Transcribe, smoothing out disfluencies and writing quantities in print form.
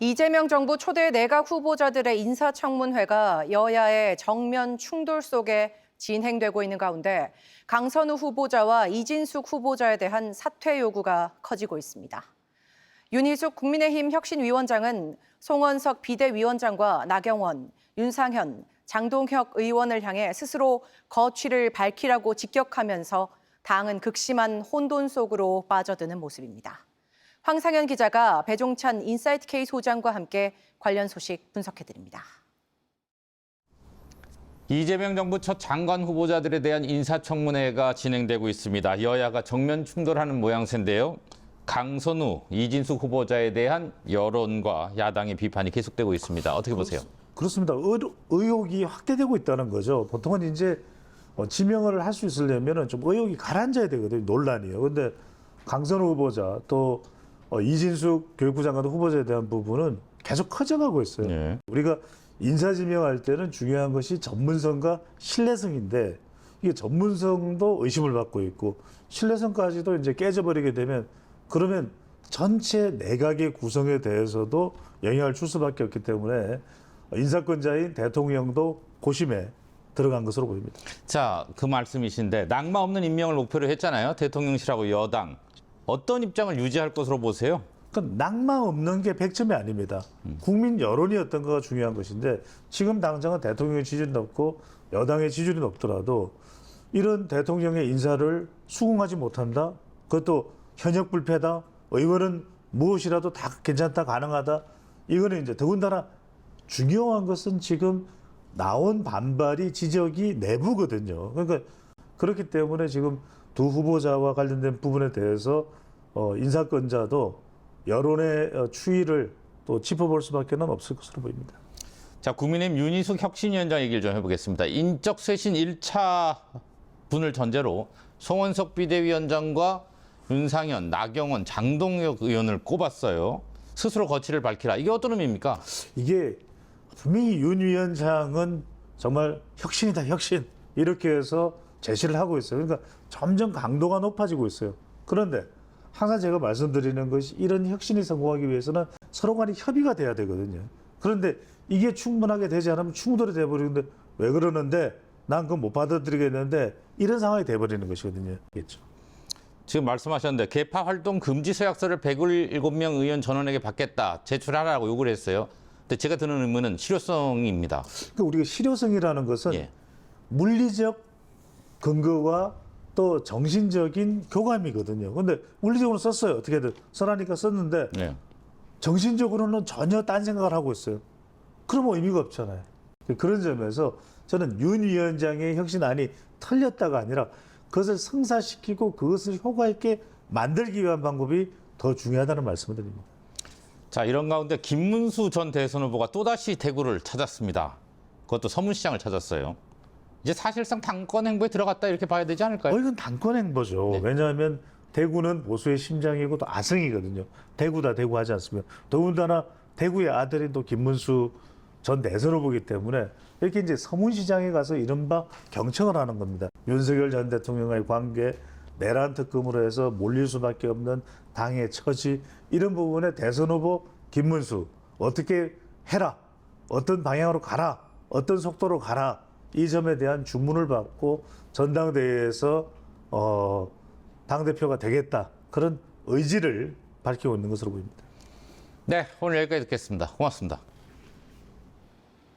이재명 정부 초대 내각 후보자들의 인사청문회가 여야의 정면 충돌 속에 진행되고 있는 가운데 강선우 후보자와 이진숙 후보자에 대한 사퇴 요구가 커지고 있습니다. 윤희숙 국민의힘 혁신위원장은 송원석 비대위원장과 나경원, 윤상현, 장동혁 의원을 향해 스스로 거취를 밝히라고 직격하면서 당은 극심한 혼돈 속으로 빠져드는 모습입니다. 황상현 기자가 배종찬 인사이트 K 소장과 함께 관련 소식 분석해드립니다. 이재명 정부 첫 장관 후보자들에 대한 인사청문회가 진행되고 있습니다. 여야가 정면 충돌하는 모양새인데요. 강선우, 이진숙 후보자에 대한 여론과 야당의 비판이 계속되고 있습니다. 어떻게 보세요? 그렇습니다. 의혹이 확대되고 있다는 거죠. 보통은 이제 지명을 할 수 있으려면 좀 의혹이 가라앉아야 되거든요. 논란이에요. 그런데 강선우 후보자 또 이진숙 교육부 장관 후보자에 대한 부분은 계속 커져가고 있어요. 네. 우리가 인사지명할 때는 중요한 것이 전문성과 신뢰성인데 이게 전문성도 의심을 받고 있고 신뢰성까지도 이제 깨져버리게 되면 그러면 전체 내각의 구성에 대해서도 영향을 줄 수밖에 없기 때문에 인사권자인 대통령도 고심에 들어간 것으로 보입니다. 자, 그 말씀이신데 낙마 없는 임명을 목표로 했잖아요. 대통령실하고 여당. 어떤 입장을 유지할 것으로 보세요? 그러니까 낙마 없는 게 100점이 아닙니다. 국민 여론이 어떤가가 중요한 것인데 지금 당장은 대통령의 지지율이 높고 여당의 지지율이 높더라도 이런 대통령의 인사를 수긍하지 못한다. 그것도 현역 불패다. 의원은 무엇이라도 다 괜찮다, 가능하다. 이거는 이제 더군다나 중요한 것은 지금 나온 반발이 지적이 내부거든요. 그러니까 그렇기 때문에 지금 두 후보자와 관련된 부분에 대해서 인사권자도 여론의 추이를 또 짚어볼 수밖에 없을 것으로 보입니다. 자, 국민의힘 윤희숙 혁신위원장 얘기를 좀 해보겠습니다. 인적 쇄신 1차 분을 전제로 송원석 비대위원장과 윤상현, 나경원, 장동혁 의원을 꼽았어요. 스스로 거취를 밝히라. 이게 어떤 의미입니까? 이게 분명히 윤 위원장은 정말 혁신이다, 혁신. 이렇게 해서 제시를 하고 있어요. 그러니까 점점 강도가 높아지고 있어요. 그런데 항상 제가 말씀드리는 것이 이런 혁신이 성공하기 위해서는 서로 간에 협의가 돼야 되거든요. 그런데 이게 충분하게 되지 않으면 충돌이 돼버리는데 왜 그러는데 난 그건 못 받아들이겠는데 이런 상황이 돼버리는 것이거든요. 그렇죠. 지금 말씀하셨는데 개파 활동 금지 서약서를 107명 의원 전원에게 받겠다. 제출하라고 요구를 했어요. 근데 제가 드는 의문은 실효성입니다. 그러니까 우리가 실효성이라는 것은 예. 물리적 근거와 또 정신적인 교감이거든요. 근데 물리적으로 썼어요. 어떻게든 써라니까 썼는데 네. 정신적으로는 전혀 딴 생각을 하고 있어요. 그러면 의미가 없잖아요. 그런 점에서 저는 윤 위원장의 혁신안이 틀렸다가 아니라 그것을 성사시키고 그것을 효과 있게 만들기 위한 방법이 더 중요하다는 말씀을 드립니다. 자, 이런 가운데 김문수 전 대선 후보가 또다시 대구를 찾았습니다. 그것도 서문시장을 찾았어요. 이제 사실상 당권 행보에 들어갔다 이렇게 봐야 되지 않을까요? 이건 당권 행보죠. 네. 왜냐하면 대구는 보수의 심장이고 또 아성이거든요. 대구다 대구 하지 않습니까? 더군다나 대구의 아들인 또 김문수 전 대선 후보이기 때문에 이렇게 이제 서문시장에 가서 이른바 경청을 하는 겁니다. 윤석열 전 대통령과의 관계, 내란 특검으로 해서 몰릴 수밖에 없는 당의 처지, 이런 부분에 대선 후보 김문수 어떻게 해라, 어떤 방향으로 가라, 어떤 속도로 가라, 이 점에 대한 주문을 받고 전당대회에서 당대표가 되겠다, 그런 의지를 밝히고 있는 것으로 보입니다. 네, 오늘 여기까지 듣겠습니다. 고맙습니다.